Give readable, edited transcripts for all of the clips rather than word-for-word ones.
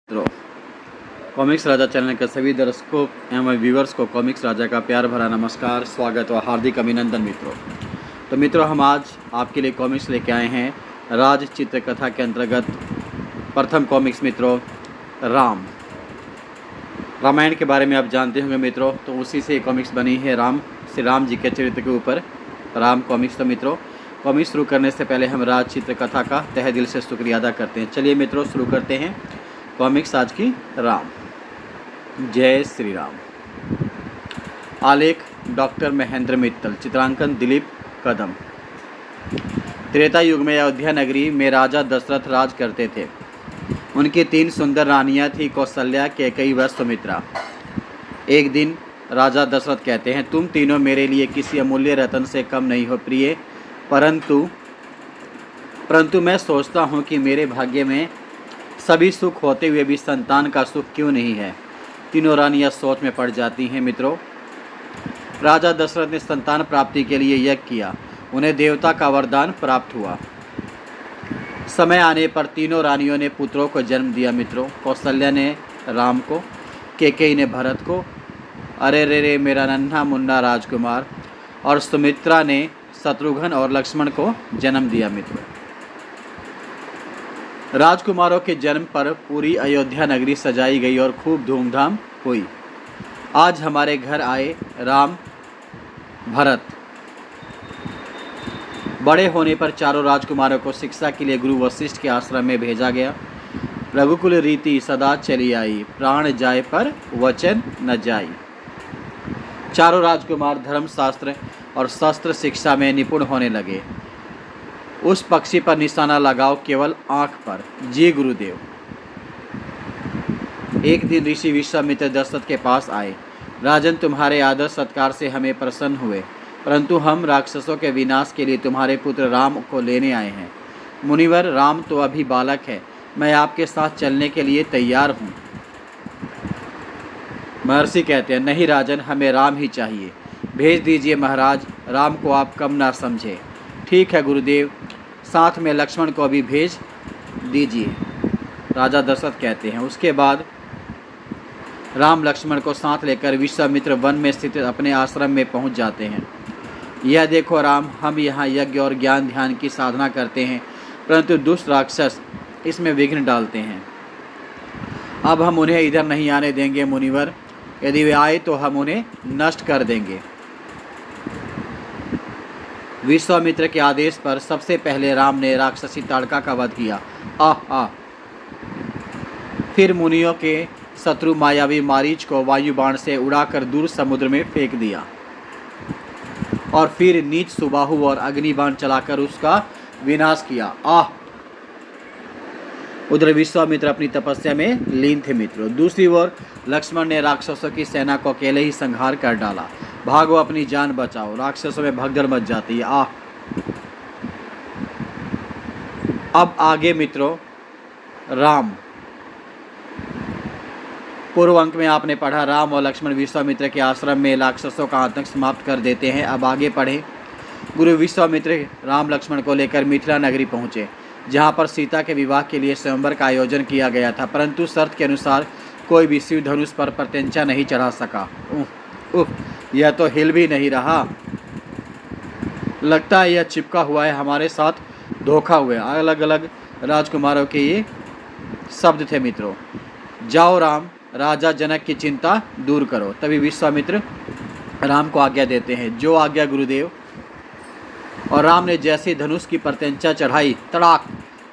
मित्रों, कॉमिक्स राजा चैनल के सभी दर्शकों एवं व्यूवर्स को कॉमिक्स राजा का प्यार भरा नमस्कार, स्वागत और हार्दिक अभिनंदन। मित्रों हम आज आपके लिए कॉमिक्स लेके आए हैं राज चित्रकथा के अंतर्गत प्रथम कॉमिक्स मित्रों रामायण के बारे में आप जानते होंगे मित्रों, तो उसी से कॉमिक्स बनी है श्री राम जी के चरित्र के ऊपर राम कॉमिक्स। तो मित्रों कॉमिक्स शुरू करने से पहले हम राज चित्रकथा का तहे दिल से शुक्रिया अदा करते हैं। चलिए मित्रों शुरू करते हैं कॉमिक्स आज की राम। जय श्री राम। आलेख डॉक्टर महेंद्र मित्तल, चित्रांकन दिलीप कदम। त्रेता युग में अयोध्या नगरी में राजा दशरथ राज करते थे। उनकी 3 सुंदर रानियां थी, कौशल्या, कैकेयी व सुमित्रा। एक दिन राजा दशरथ कहते हैं, तुम तीनों मेरे लिए किसी अमूल्य रत्न से कम नहीं हो प्रिय, परंतु मैं सोचता हूँ कि मेरे भाग्य में सभी सुख होते हुए भी संतान का सुख क्यों नहीं है। तीनों रानियां सोच में पड़ जाती हैं मित्रों। राजा दशरथ ने संतान प्राप्ति के लिए यज्ञ किया, उन्हें देवता का वरदान प्राप्त हुआ। समय आने पर तीनों रानियों ने पुत्रों को जन्म दिया मित्रों। कौशल्या ने राम को, कैकेयी ने भरत को, अरे रे मेरा नन्हा मुन्ना राजकुमार, और सुमित्रा ने शत्रुघ्न और लक्ष्मण को जन्म दिया मित्रों। राजकुमारों के जन्म पर पूरी अयोध्या नगरी सजाई गई और खूब धूमधाम हुई। आज हमारे घर आए राम भरत। बड़े होने पर चारों राजकुमारों को शिक्षा के लिए गुरु वशिष्ठ के आश्रम में भेजा गया। रघुकुल रीति सदा चली आई, प्राण जाए पर वचन न जाई। चारों राजकुमार धर्मशास्त्र और शस्त्र शिक्षा में निपुण होने लगे। उस पक्षी पर निशाना लगाओ केवल आंख पर, जी गुरुदेव। एक दिन ऋषि विश्वामित्र दशरथ के पास आए। राजन, तुम्हारे आदर सत्कार से हमें प्रसन्न हुए, परंतु हम राक्षसों के विनाश के लिए तुम्हारे पुत्र राम को लेने आए हैं। मुनिवर, राम तो अभी बालक है, मैं आपके साथ चलने के लिए तैयार हूँ। महर्षि कहते हैं, नहीं राजन, हमें राम ही चाहिए। भेज दीजिए महाराज, राम को आप कम ना समझे। ठीक है गुरुदेव, साथ में लक्ष्मण को भी भेज दीजिए, राजा दशरथ कहते हैं। उसके बाद राम लक्ष्मण को साथ लेकर विश्वामित्र वन में स्थित अपने आश्रम में पहुंच जाते हैं। यह देखो राम, हम यहाँ यज्ञ और ज्ञान ध्यान की साधना करते हैं, परंतु दुष्ट राक्षस इसमें विघ्न डालते हैं। अब हम उन्हें इधर नहीं आने देंगे मुनिवर, यदि वे आए तो हम उन्हें नष्ट कर देंगे। विश्वामित्र के आदेश पर सबसे पहले राम ने राक्षसी ताड़का का वध किया। फिर मुनियों के शत्रु मायावी मारीच को वायु बाण से उड़ाकर दूर समुद्र में फेंक दिया, और फिर नीच सुबाहु और अग्नि बाण चलाकर उसका विनाश किया। उधर विश्वामित्र अपनी तपस्या में लीन थे मित्रों। दूसरी ओर लक्ष्मण ने राक्षसों की सेना को अकेले ही संहार कर डाला। भागो, अपनी जान बचाओ, राक्षसों में भगदड़ मच जाती है। अब आगे मित्रों राम। पूर्व अंक में आपने पढ़ा, राम और लक्ष्मण विश्वामित्र के आश्रम में राक्षसों का आतंक समाप्त कर देते हैं। अब आगे पढ़ें। गुरु विश्वामित्र राम लक्ष्मण को लेकर मिथिला नगरी पहुँचे, जहाँ पर सीता के विवाह के लिए स्वयंवर का आयोजन किया गया था, परंतु शर्त के अनुसार कोई भी शिव धनुष पर प्रत्यंचा नहीं चढ़ा सका। यह तो हिल भी नहीं रहा, लगता है यह चिपका हुआ है, हमारे साथ धोखा हुआ। अलग अलग राजकुमारों के ये शब्द थे मित्रों। जाओ राम, राजा जनक की चिंता दूर करो। तभी विश्वामित्र राम को आज्ञा देते हैं, जो आज्ञा गुरुदेव। और राम ने जैसे धनुष की प्रत्यंचा चढ़ाई, तड़ाक,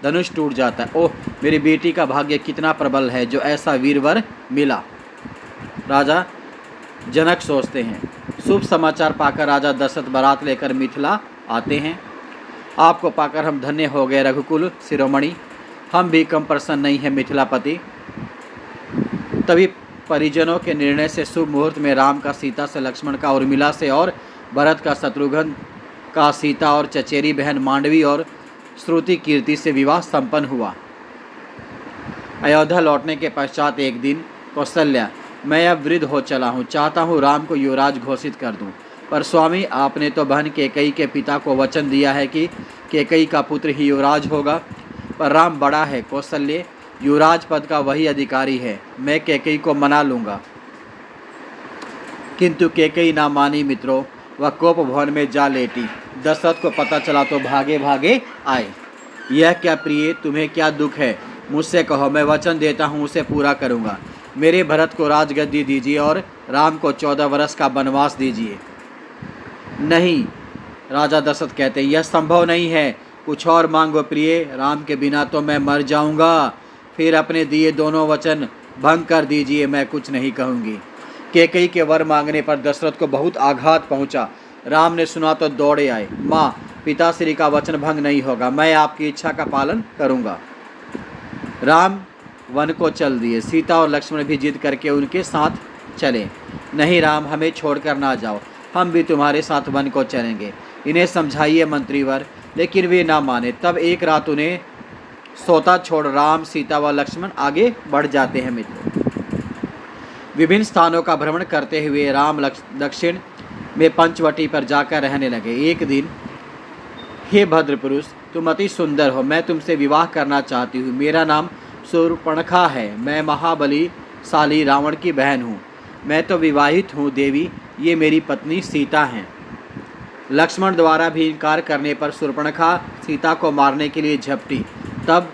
धनुष टूट जाता है। ओह, मेरी बेटी का भाग्य कितना प्रबल है जो ऐसा वीरवर मिला, राजा जनक सोचते हैं। शुभ समाचार पाकर राजा दशरथ बारात लेकर मिथिला आते हैं। आपको पाकर हम धन्य हो गए रघुकुल शिरोमणि, हम भी कम प्रसन्न नहीं हैं मिथिलापति। तभी परिजनों के निर्णय से शुभ मुहूर्त में राम का सीता से, लक्ष्मण का उर्मिला से और भरत का शत्रुघ्न का सीता और चचेरी बहन मांडवी और श्रुति कीर्ति से विवाह संपन्न हुआ। अयोध्या लौटने के पश्चात एक दिन कौशल्या, मैं अब वृद्ध हो चला हूँ, चाहता हूँ राम को युवराज घोषित कर दूँ, पर स्वामी आपने तो बहन कैकेयी के पिता को वचन दिया है कि कैकेयी का पुत्र ही युवराज होगा, पर राम बड़ा है। कौशल्य, युवराज पद का वही अधिकारी है, मैं कैकेयी को मना लूँगा। किंतु कैकेयी ना मानी मित्रों, वह कोप भवन में जा लेटी। दशरथ को पता चला तो भागे भागे आए। यह क्या प्रिय, तुम्हें क्या दुख है? मुझसे कहो, मैं वचन देता हूँ उसे पूरा करूँगा। मेरे भरत को राजगद्दी दीजिए और राम को 14 वर्ष का वनवास दीजिए। नहीं, राजा दशरथ कहते, यह संभव नहीं है। कुछ और मांगो प्रिय, राम के बिना तो मैं मर जाऊंगा। फिर अपने दिए दोनों वचन भंग कर दीजिए, मैं कुछ नहीं कहूँगी। कैकेयी के वर मांगने पर दशरथ को बहुत आघात पहुँचा। राम ने सुना तो दौड़े आए। माँ, पिताश्री का वचन भंग नहीं होगा, मैं आपकी इच्छा का पालन करूँगा। राम वन को चल दिए। सीता और लक्ष्मण भी जिद करके उनके साथ चले। नहीं राम, हमें छोड़कर ना जाओ, हम भी तुम्हारे साथ वन को चलेंगे। इन्हें समझाइए मंत्रीवर। लेकिन वे ना माने। तब एक रात उन्हें सोता छोड़ राम, सीता व लक्ष्मण आगे बढ़ जाते हैं मित्रों। विभिन्न स्थानों का भ्रमण करते हुए राम दक्षिण में पंचवटी पर जाकर रहने लगे। एक दिन, हे भद्र पुरुष, तुम अति सुंदर हो, मैं तुमसे विवाह करना चाहती हूँ। मेरा नाम शूर्पणखा है, मैं महाबलीशाली रावण की बहन हूँ। मैं तो विवाहित हूँ देवी, ये मेरी पत्नी सीता हैं। लक्ष्मण द्वारा भी इनकार करने पर शूर्पणखा सीता को मारने के लिए झपटी। तब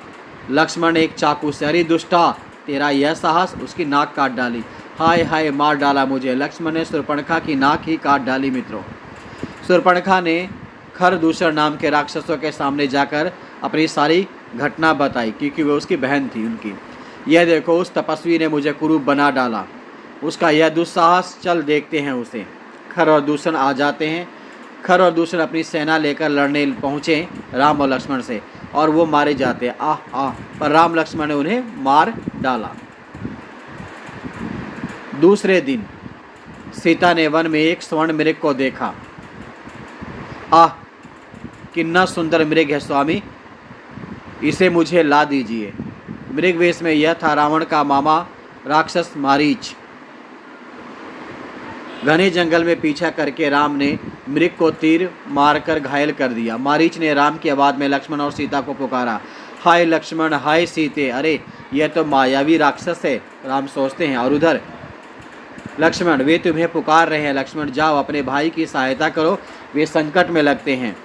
लक्ष्मण एक चाकू से, अरे दुष्टा, तेरा यह साहस, उसकी नाक काट डाली। हाय हाय, मार डाला मुझे। लक्ष्मण ने शूर्पणखा की नाक ही काट डाली मित्रों। शूर्पणखा ने खरदूषण नाम के राक्षसों के सामने जाकर अपनी सारी घटना बताई, क्योंकि वह उसकी बहन थी उनकी। यह देखो, उस तपस्वी ने मुझे कुरूप बना डाला, उसका यह दुस्साहस, चल देखते हैं उसे। खर और दूषण आ जाते हैं। खर और दूषण अपनी सेना लेकर लड़ने पहुँचे राम और लक्ष्मण से, और वो मारे जाते हैं। आह आह, पर राम लक्ष्मण ने उन्हें मार डाला। दूसरे दिन सीता ने वन में एक स्वर्ण मृग को देखा। आह, कितना सुंदर मृग है स्वामी, इसे मुझे ला दीजिए। मृग वेश में यह था रावण का मामा राक्षस मारीच। घने जंगल में पीछा करके राम ने मृग को तीर मारकर घायल कर दिया। मारीच ने राम की आवाज़ में लक्ष्मण और सीता को पुकारा। हाय लक्ष्मण, हाय सीते, अरे यह तो मायावी राक्षस है, राम सोचते हैं। और उधर लक्ष्मण, वे तुम्हें पुकार रहे हैं। लक्ष्मण, जाओ अपने भाई की सहायता करो, वे संकट में लगते हैं।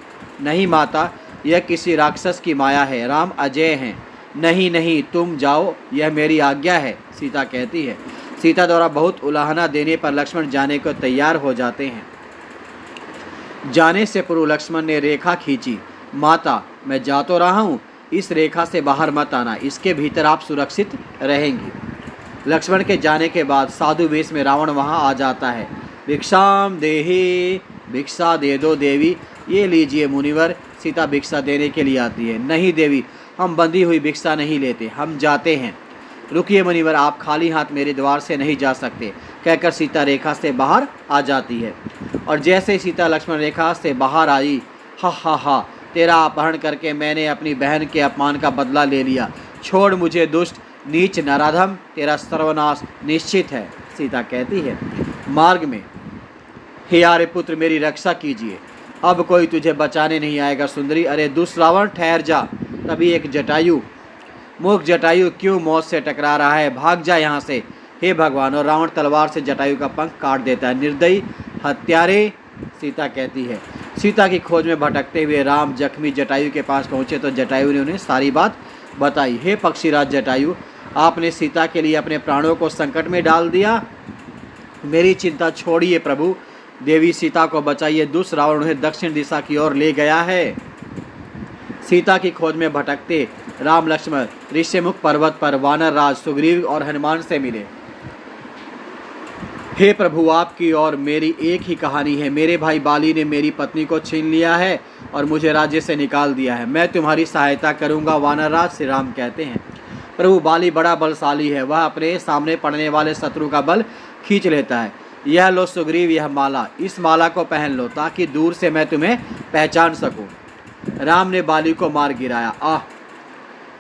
नहीं माता, यह किसी राक्षस की माया है, राम अजय हैं। नहीं नहीं, तुम जाओ, यह मेरी आज्ञा है, सीता कहती है। सीता द्वारा बहुत उलाहना देने पर लक्ष्मण जाने को तैयार हो जाते हैं। जाने से पूर्व लक्ष्मण ने रेखा खींची। माता, मैं जा तो रहा हूँ, इस रेखा से बाहर मत आना, इसके भीतर आप सुरक्षित रहेंगी। लक्ष्मण के जाने के बाद साधु वेश में रावण वहाँ आ जाता है। भिक्षाम देहि, भिक्षा दे दो देवी। ये लीजिए मुनिवर, सीता भिक्षा देने के लिए आती है। नहीं देवी, हम बंधी हुई भिक्षा नहीं लेते, हम जाते हैं। रुकिए मुनिवर, आप खाली हाथ मेरे द्वार से नहीं जा सकते, कहकर सीता रेखा से बाहर आ जाती है। और जैसे सीता लक्ष्मण रेखा से बाहर आई, हा हा हा, तेरा अपहरण करके मैंने अपनी बहन के अपमान का बदला ले लिया। छोड़ मुझे दुष्ट, नीच नराधम, तेरा सर्वनाश निश्चित है, सीता कहती है। मार्ग में, हे आर्य पुत्र, मेरी रक्षा कीजिए, अब कोई तुझे बचाने नहीं आएगा सुंदरी। अरे दुष्रावण, ठहर जा। तभी एक जटायु, मूर्ख जटायु क्यों मौत से टकरा रहा है, भाग जा यहाँ से, हे भगवान। और रावण तलवार से जटायु का पंख काट देता है। निर्दयी हत्यारे, सीता कहती है। सीता की खोज में भटकते हुए राम जख्मी जटायु के पास पहुँचे तो जटायु ने उन्हें सारी बात बताई। हे पक्षीराज जटायु, आपने सीता के लिए अपने प्राणों को संकट में डाल दिया। मेरी चिंता छोड़िए प्रभु, देवी सीता को बचाइए, दुष्ट रावण उन्हें दक्षिण दिशा की ओर ले गया है। सीता की खोज में भटकते राम लक्ष्मण ऋष्यमुख पर्वत पर वानर राज सुग्रीव और हनुमान से मिले। हे प्रभु, आपकी और मेरी एक ही कहानी है। मेरे भाई बाली ने मेरी पत्नी को छीन लिया है और मुझे राज्य से निकाल दिया है। मैं तुम्हारी सहायता करूंगा वानर राज, श्री राम कहते हैं। प्रभु, बाली बड़ा बलशाली है, वह अपने सामने पड़ने वाले शत्रु का बल खींच लेता है। यह लो सुग्रीव, यह माला, इस माला को पहन लो ताकि दूर से मैं तुम्हें पहचान सकूं। राम ने बाली को मार गिराया। आह,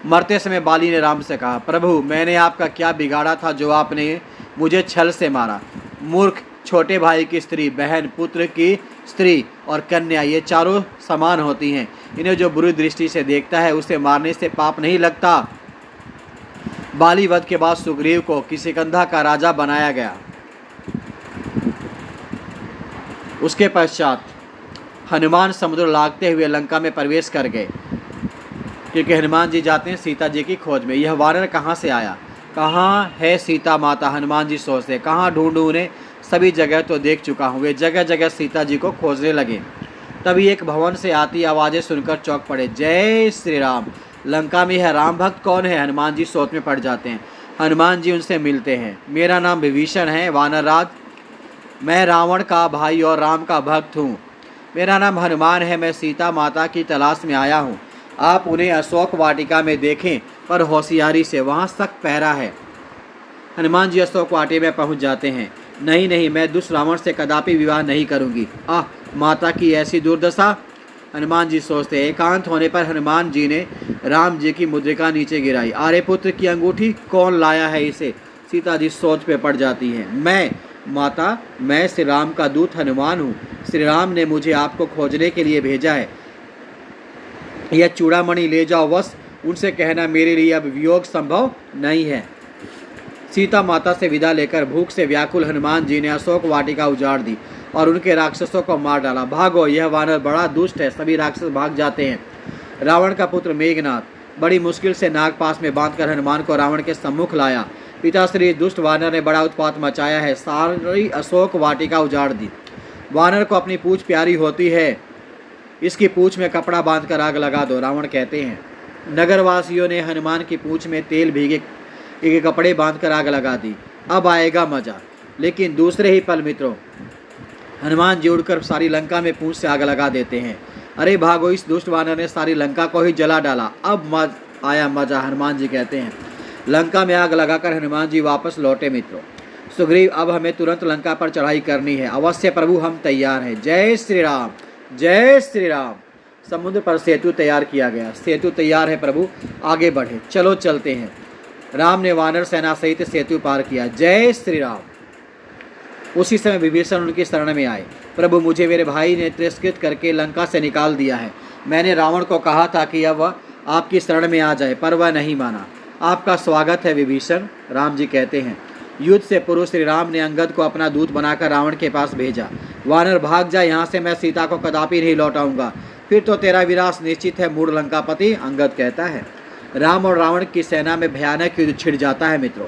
मरते समय बाली ने राम से कहा, प्रभु मैंने आपका क्या बिगाड़ा था जो आपने मुझे छल से मारा। मूर्ख, छोटे भाई की स्त्री, बहन, पुत्र की स्त्री और कन्या, ये चारों समान होती हैं। इन्हें जो बुरी दृष्टि से देखता है उसे मारने से पाप नहीं लगता। बाली वध के बाद सुग्रीव को किष्किंधा का राजा बनाया गया। उसके पश्चात हनुमान समुद्र लागते हुए लंका में प्रवेश कर गए, क्योंकि हनुमान जी जाते हैं सीता जी की खोज में। यह वानर कहाँ से आया, कहाँ है सीता माता, हनुमान जी सोचते कहाँ ढूंढूं उन्हें, सभी जगह तो देख चुका हूँ। वे जगह जगह सीता जी को खोजने लगे। तभी एक भवन से आती आवाज़ें सुनकर चौंक पड़े। जय श्री राम, लंका में यह राम भक्त कौन है? हनुमान जी सोच में पड़ जाते हैं। हनुमान जी उनसे मिलते हैं। मेरा नाम विभीषण है वानर राज, मैं रावण का भाई और राम का भक्त हूँ। मेरा नाम हनुमान है, मैं सीता माता की तलाश में आया हूँ। आप उन्हें अशोक वाटिका में देखें, पर होशियारी से, वहाँ सख्त पहरा है। हनुमान जी अशोक वाटिका में पहुँच जाते हैं। नहीं नहीं, मैं दुष्ट रावण से कदापि विवाह नहीं करूँगी। आह, माता की ऐसी दुर्दशा। हनुमान जी सोचते। एकांत होने पर हनुमान जी ने राम जी की मुद्रिका नीचे गिराई। आर्यपुत्र की अंगूठी, कौन लाया है इसे? सीता जी सोच पे पड़ जाती हैं। मैं माता, मैं श्री राम का दूत हनुमान हूँ। श्री राम ने मुझे आपको खोजने के लिए भेजा है। यह चूड़ामणि ले जाओ, बस उनसे कहना मेरे लिए अब वियोग संभव नहीं है। सीता माता से विदा लेकर भूख से व्याकुल हनुमान जी ने अशोक वाटिका उजाड़ दी और उनके राक्षसों को मार डाला। भागो, यह वानर बड़ा दुष्ट है। सभी राक्षस भाग जाते हैं। रावण का पुत्र मेघनाथ बड़ी मुश्किल से नागपाश में बांधकर हनुमान को रावण के सम्मुख लाया। पिताश्री दुष्ट वानर ने बड़ा उत्पात मचाया है, सारी अशोक वाटिका उजाड़ दी। वानर को अपनी पूंछ प्यारी होती है, इसकी पूंछ में कपड़ा बांधकर आग लगा दो, रावण कहते हैं। नगरवासियों ने हनुमान की पूंछ में तेल भीगे कपड़े बांधकर आग लगा दी। अब आएगा मजा। लेकिन दूसरे ही पल मित्रों, हनुमान जी उड़कर सारी लंका में पूंछ से आग लगा देते हैं। अरे भागो, इस दुष्ट वानर ने सारी लंका को ही जला डाला। अब आया मजा, हनुमान जी कहते हैं। लंका में आग लगाकर हनुमान जी वापस लौटे। मित्रों, सुग्रीव, अब हमें तुरंत लंका पर चढ़ाई करनी है। अवश्य प्रभु, हम तैयार हैं। जय श्री राम, जय श्री राम। समुद्र पर सेतु तैयार किया गया। सेतु तैयार है प्रभु, आगे बढ़े, चलो चलते हैं। राम ने वानर सेना सहित सेतु पार किया। जय श्री राम। उसी समय विभीषण उनकी शरण में आए। प्रभु, मुझे मेरे भाई ने तिरस्कृत करके लंका से निकाल दिया है। मैंने रावण को कहा था कि अब वह आपकी शरण में आ जाए, पर वह नहीं माना। आपका स्वागत है विभीषण, राम जी कहते हैं। युद्ध से पूर्व श्री राम ने अंगद को अपना दूत बनाकर रावण के पास भेजा। वानर, भाग जा यहाँ से, मैं सीता को कदापि नहीं लौटाऊंगा, फिर तो तेरा विनाश निश्चित है मूढ़ लंकापति, अंगद कहता है। राम और रावण की सेना में भयानक युद्ध छिड़ जाता है। मित्रों,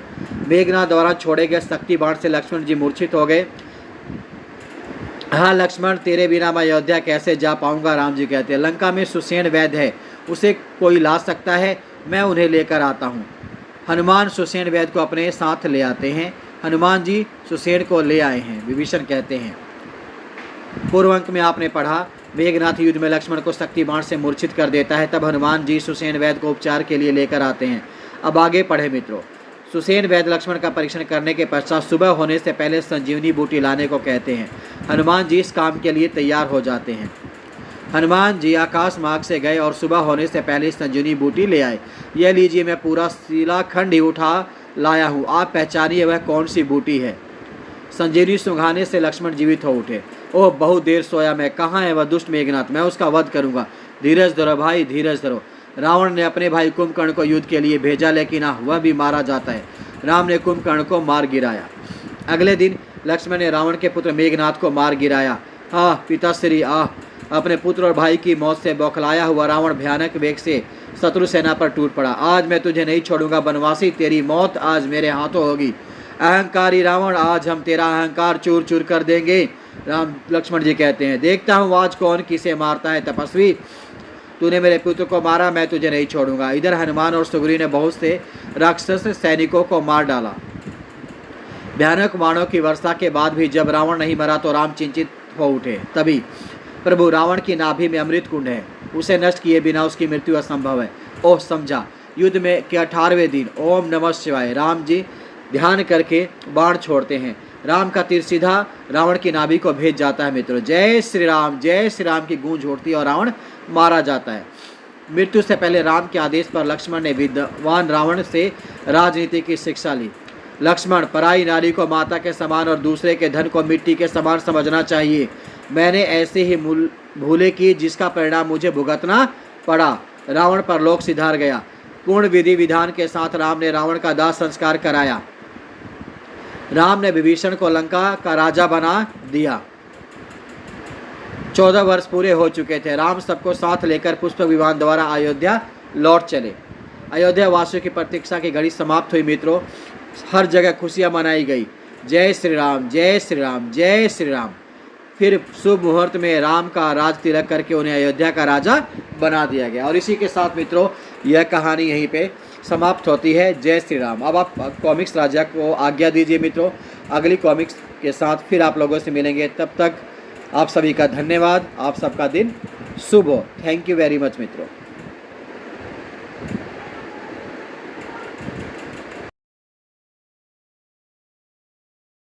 मेघनाथ द्वारा छोड़े गए शक्ति बाण से लक्ष्मण जी मूर्छित हो गए। हाँ लक्ष्मण, तेरे बिना मैं अयोध्या कैसे जा पाऊंगा, राम जी कहते हैं। लंका में सुसेन वैद्य है, उसे कोई ला सकता है, मैं उन्हें लेकर आता हूँ। हनुमान सुसेन वैद्य को अपने साथ ले आते हैं। हनुमान जी सुसेन को ले आए हैं, विभीषण कहते हैं। पूर्व अंक में आपने पढ़ा, मेघनाथ युद्ध में लक्ष्मण को शक्ति बाण से मूर्छित कर देता है। तब हनुमान जी सुसेन वैद्य को उपचार के लिए लेकर आते हैं। अब आगे पढ़े मित्रों। सुसेन वैद्य लक्ष्मण का परीक्षण करने के पश्चात सुबह होने से पहले संजीवनी बूटी लाने को कहते हैं। हनुमान जी इस काम के लिए तैयार हो जाते हैं। हनुमान जी आकाश मार्ग से गए और सुबह होने से पहले संजीवनी बूटी ले आए। यह लीजिए, मैं पूरा शिलाखंड ही उठा लाया हूँ, आप पहचानिए वह कौन सी बूटी है। संजीवनी सुंघाने से लक्ष्मण जीवित हो उठे। ओह, बहुत देर सोया मैं, कहाँ है वह दुष्ट मेघनाथ, मैं उसका वध करूँगा। धीरज धरो भाई, धीरज धरो। रावण ने अपने भाई कुंभकर्ण को युद्ध के लिए भेजा, लेकिन वह भी मारा जाता है। राम ने कुंभकर्ण को मार गिराया। अगले दिन लक्ष्मण ने रावण के पुत्र मेघनाथ को मार गिराया। पिताश्री, अपने पुत्र और भाई की मौत से बौखलाया हुआ रावण भयानक वेग से शत्रु सेना पर टूट पड़ा। आज मैं तुझे नहीं छोड़ूंगा बनवासी, तेरी मौत आज मेरे हाथों होगी। अहंकारी रावण, आज हम तेरा अहंकार चूर चूर कर देंगे। राम लक्ष्मण जी कहते हैं, देखता हूँ आज कौन किसे मारता है। तपस्वी, तूने मेरे पुत्र को मारा, मैं तुझे नहीं छोड़ूंगा। इधर हनुमान और सुग्रीव ने बहुत से राक्षस सैनिकों को मार डाला। भयानक बाणों की वर्षा के बाद भी जब रावण नहीं मरा तो राम चिंतित हो उठे। तभी प्रभु, रावण की नाभि में अमृत कुंड है, उसे नष्ट किए बिना उसकी मृत्यु असंभव है। ओह समझा। युद्ध में के 18वें दिन ओम नमः शिवाय राम जी ध्यान करके बाण छोड़ते हैं। राम का तीर सीधा रावण की नाभि को भेज जाता है। मित्रों, जय श्री राम की गूंज उठती है और रावण मारा जाता है। मृत्यु से पहले राम के आदेश पर लक्ष्मण ने विद्वान रावण से राजनीति की शिक्षा ली। लक्ष्मण, पराई नारी को माता के समान और दूसरे के धन को मिट्टी के समान समझना चाहिए। मैंने ऐसे ही भूले की जिसका परिणाम मुझे भुगतना पड़ा। रावण पर लोक सिधार गया। पूर्ण विधि विधान के साथ राम ने रावण का दाह संस्कार कराया। राम ने विभीषण को लंका का राजा बना दिया। 14 वर्ष पूरे हो चुके थे। राम सबको साथ लेकर पुष्पक विमान द्वारा अयोध्या लौट चले। अयोध्या वासियों की प्रतीक्षा की घड़ी समाप्त हुई मित्रों। हर जगह खुशियां मनाई गई। जय श्री राम, जय श्री राम, जय श्री राम। फिर शुभ मुहूर्त में राम का राज तिलक करके उन्हें अयोध्या का राजा बना दिया गया। और इसी के साथ मित्रों यह कहानी यहीं पे समाप्त होती है। जय श्री राम। अब आप कॉमिक्स राजा को आज्ञा दीजिए मित्रों। अगली कॉमिक्स के साथ फिर आप लोगों से मिलेंगे। तब तक आप सभी का धन्यवाद। आप सबका दिन शुभ हो। थैंक यू वेरी मच मित्रों।